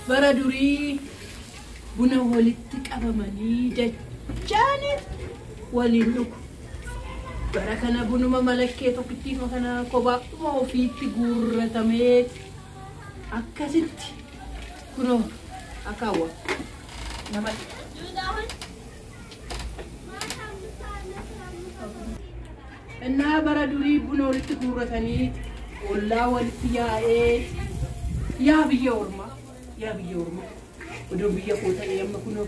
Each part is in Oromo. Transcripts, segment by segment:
Baraduri buna walitti qabamanii dachaanin waliin dhugu. Bara kana bunuma malakkee tokkittiin kana kophaadhuma ofiitti guurratamee akkasitti kunoo akaawwa nama innaa baraduri buna walitti guurratanii ollaa walitti yaa'ee yaa biyya ormaa udah biya kota yang makuno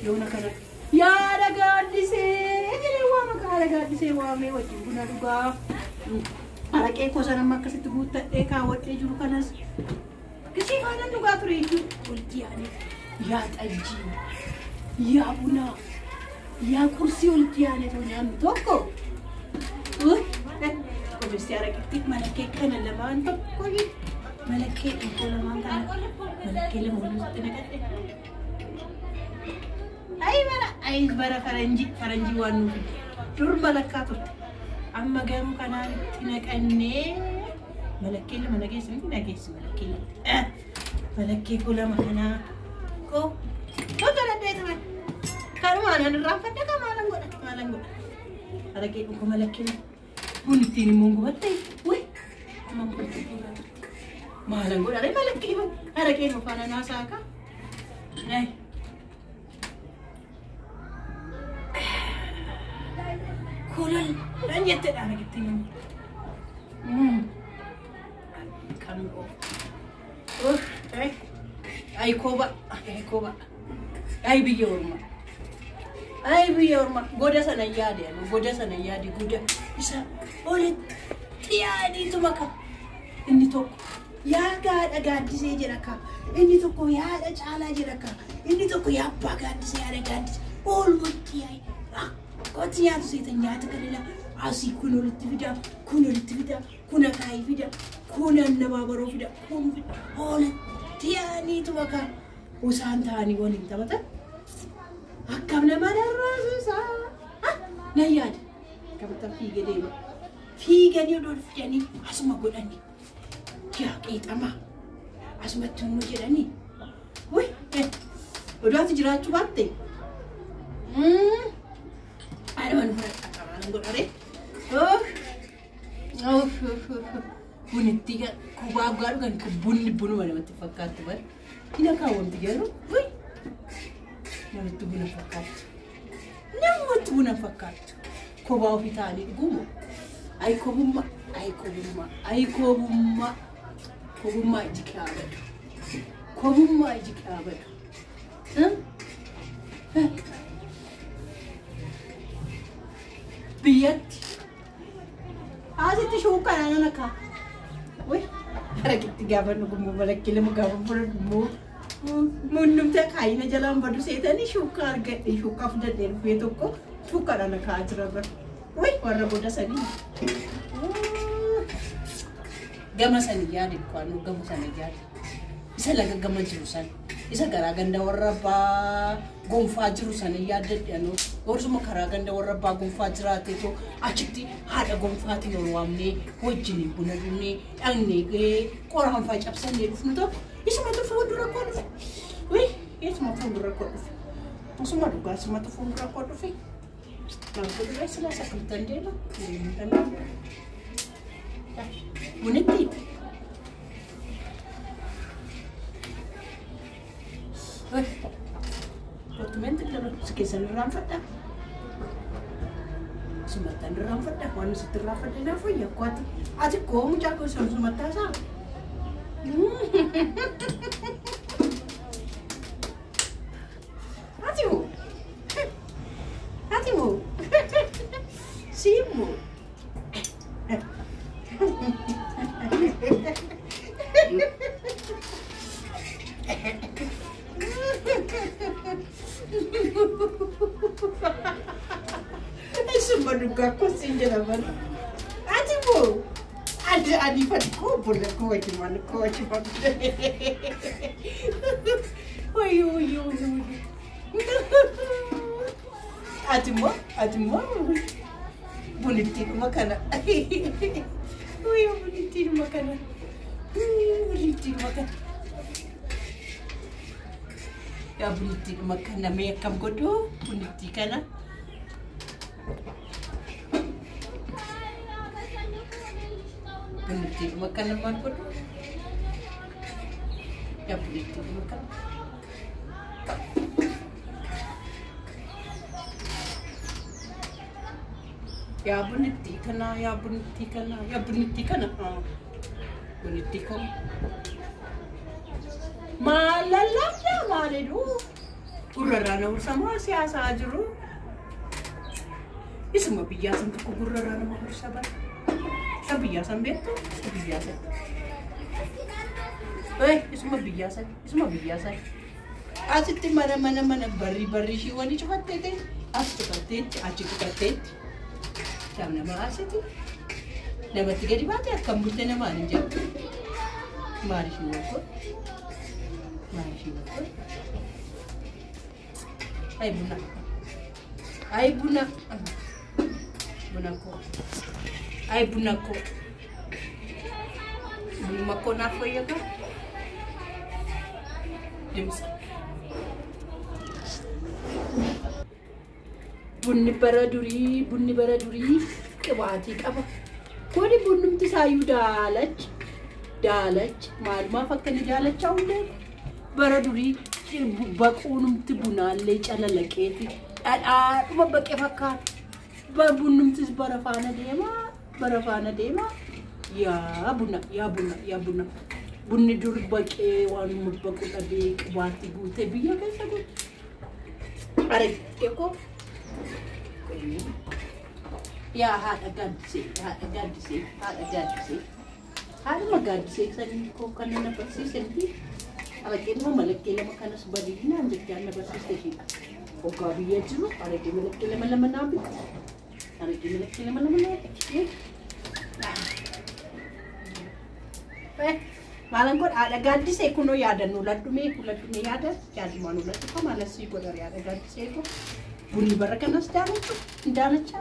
yona kana ya Haadha Gaaddisee ini wa maka Haadha Gaaddisee wa me wajin buna duga araqee ko sana makkasitti guuttadhee kaawwadhee jiru kanas kisi kana duga ture ulti yani ya xajji ya buna ya kursi ulti yani to nyaan tokko ko besti araqetti malakee kana lamaan tokko malakee tokko lamaan kana malakee lamaan nutti ay bara faranji wanu dur malakka turte amma garu kana tinaqanne malakee sinti nageessi malakee kula mahana ko dala deetama karuma nan rafadda ka malan goda arake ko malakee bunti ni mungu batte we amma malan goda malakee arake no fana nasaka ay Kulal, dan yette ana gittin. Kanu. Ay koba. Ay biyorma. Goda sana yadi, goda. Isa ole tiani tumaka. Inni tokko yaa Haadha Gaaddisee jedhaka. Inni tokko yaa Haadha Caalaa jedhaka. Inni tokko yaa Haadha Gaaddisee. Olmutti ay. Koti ya tusetanya takalila asi kuno litifida kuna kai vida kuna nababaro vida kun hole tiani tumaka usantani woni tabata akkamna madarrasa nayad kabata figani do fijani asuma godani ya qitama asuma tunu jedani oi odati jiraachu batte I don't know. Bunti kan kubab garu kan bunu mana mati fakat bar. Ina kawam tigaru. Woi. Namatu buna fakat. Kubab fitali gumo. Ay kobumma. Kobumma jikabe. Biyat. Asiti show kana naka. Woi, haragiti gaban gumo malakile mo gaban mo munum ta kaina jalan badu setani shukar ga shukaf da der beto ko shukara naka ajraba. Woi, warra boda sani. Gama sani jadi kwanu gama sani jadi. Isa laga gama jurusan. Isa garaganda warra ba gonfa jurusan yadadano. Orusuma karaganda warra ba gonfa jirate to achiti hada gonfa ti wamne wajini bunadune anne qoran fa chapsan ne dufnuto isma to fodura ko duf oui isma fodura ko duf usuma duga isma to fodura ko duf na ko duf isma sakantande na muniti Portamento claro, se que se le ramfata. Sumatan ramfata, cuando se te ramfata na foi ya kwati. Ati como já ko son sumata sa. Atimu. Simu. Maduga ko sinjela bana atibo adi fat ko bolle ko ci man ko ci fat oyo atimo boniti makana oyo boniti makana Ya bunti makan nama yakam kodo, bunti kana. Bunti makan nama kodo. Ya bunti makan. Ya bunti kana, ya bunti kana, ya bunti kana. Bunti kana. Malalapnya malidu, gurrarana bersama siasa ajuru. Ini semua biasa untuk gurrarana mau bersabar. Biasa betul, biasa. Ini semua biasa. Asyik di mana bari sih wani cepat tete, asyik tete. Jam nama asyik tu. Nama tiga di mana? Kamu tu nama ni jam. Mari sih aku. Ay buna ko buna ko na ko yaga dimsa bunni baraduri kebati kaba kodi bunnum tisayu dalach malma fakkan dalach awle baraduri bakunum tibuna le chalalaketi duma baqe fakkat babunum tis barafana dema ya buna bunni dur baqe wanu baqu tabi qwati gute biya kaysa gut are keko ya Haadha Gaaddisee Haadha Gaaddisee sani ko kanana persisenti alakin mo malakila makana subadina anjekana persisenti oka biya jiru alakin malakila malamanabi malang ko Haadha Gaaddisee kuno yadan uladume yadan jadi manulat ko malasi ko dari Haadha Gaaddisee ko bunni barakanas danacha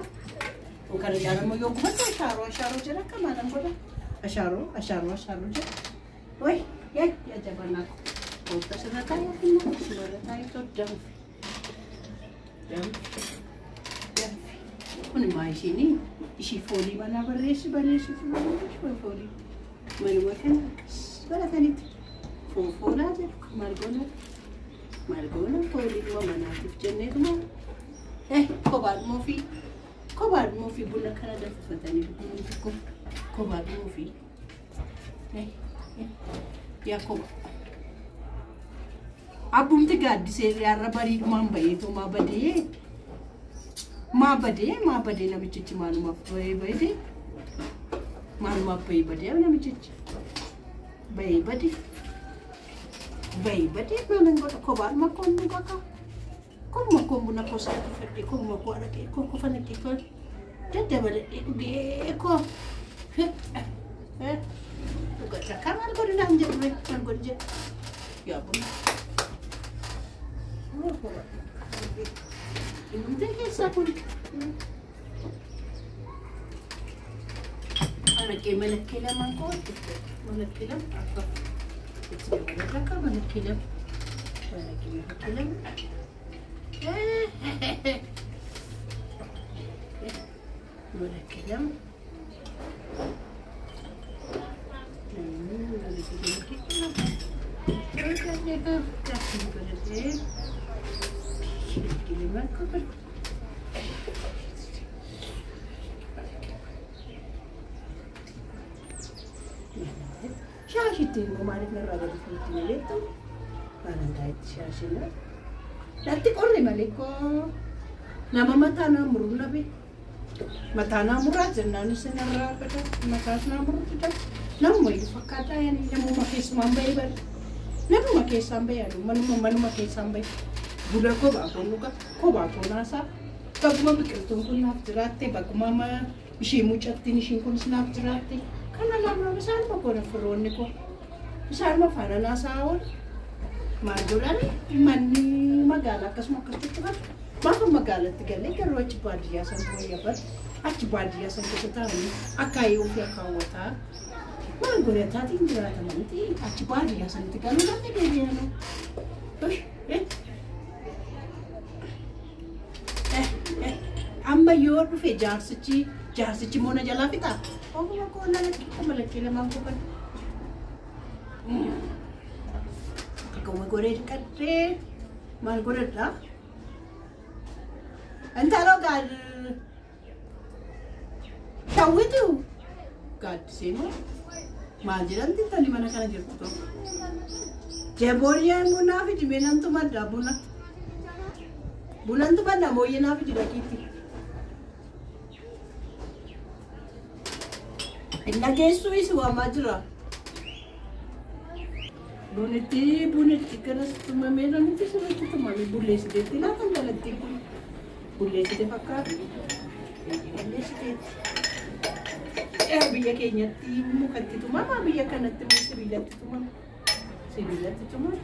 o kana jana mo yogo mata sharo jara ka malang ko asharo jara oi ya jabana ko ta sana tayo kino sura tayo to jam kuni mai sini isi foli bana baresi foli mari wakan bara kanit fola je margona foli mo mana jenne mo kobar mo fi buna kana da fatani kobar mo fi ya ko abumti Gaaddisee yarra bari mambaye to mabade na michichi manuma bade na michichi bade manango kobar makonu kaka como buna ko sa fete como ko ara ke ko fana ke ko tete bale de ko uga kamar ko dina anje man ko je ya bun ini deh sabun ana ke malakila man ko malakila apa itu malakila malakila Shashi kemarin ngerada di video itu, mana dah shashi lah. Nanti korang maliko, nama matana muruna be, matana murah jenani senara pada matana murah kita, nama itu fakata yang mau makai sambai ber, nama makai sambai anu, manu makai sambai, budak ko baku nasa, baguma berkertungku naftirate, baguma ma, isi mucati isi kun naftirate. Karena lama besar apa nak ferone ko, besar mah fana nasawan, majulah mani magala kas makas cepat, maka magala tiga lekar wajib badia sampai apa, wajib badia sampai setahun, akai usia kawata, mana gore tadi indra teman ti, wajib badia sampai tiga lu nanti dia no, amma yoo dhufe jaarsichi moona jalaa fixa. Oguma koona lakkii malakkee lamaan kokan. Akkuma godhee dhiqadhee maal godhadhaa? Antaaloo Tawwitu Gaaddisee moo maal jedhamti tani mana kana jirtu tokko. Jebooriyaan bunaa fi dibeenantu madda buna. Bunantu madda mooyyinaa fi didakiitti. Inna geessuu isi waamaa jira. Bunitti garas tumamee namitti sirriitti tumame bulleessiteetti laatan jalatti bulleessite fakkaatu. Bulleessiteetti. Biyya keenyatti mukatti tumama biyya kanatti immoo sibiilatti tumama. Sibiilatti tumama.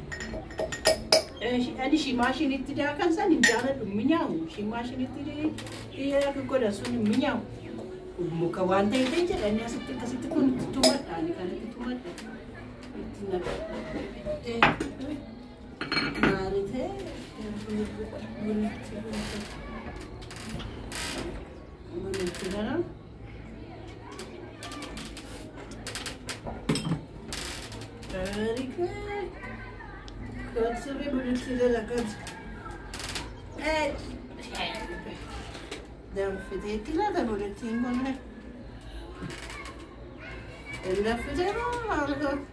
Ani shimaashinitti daakan san hin jaaladhu minyaamu. Shimaashinitti godha sun hin minyaamu. Muka waan ta'e jedhanii asitti akkasitti kun tumadha. Ani kanatti tumadha. Maalite bunatti dara. Very good. Good to be bunatti dara good. Dhufteetti laata bunattiin kun. Dhufte maal godhu?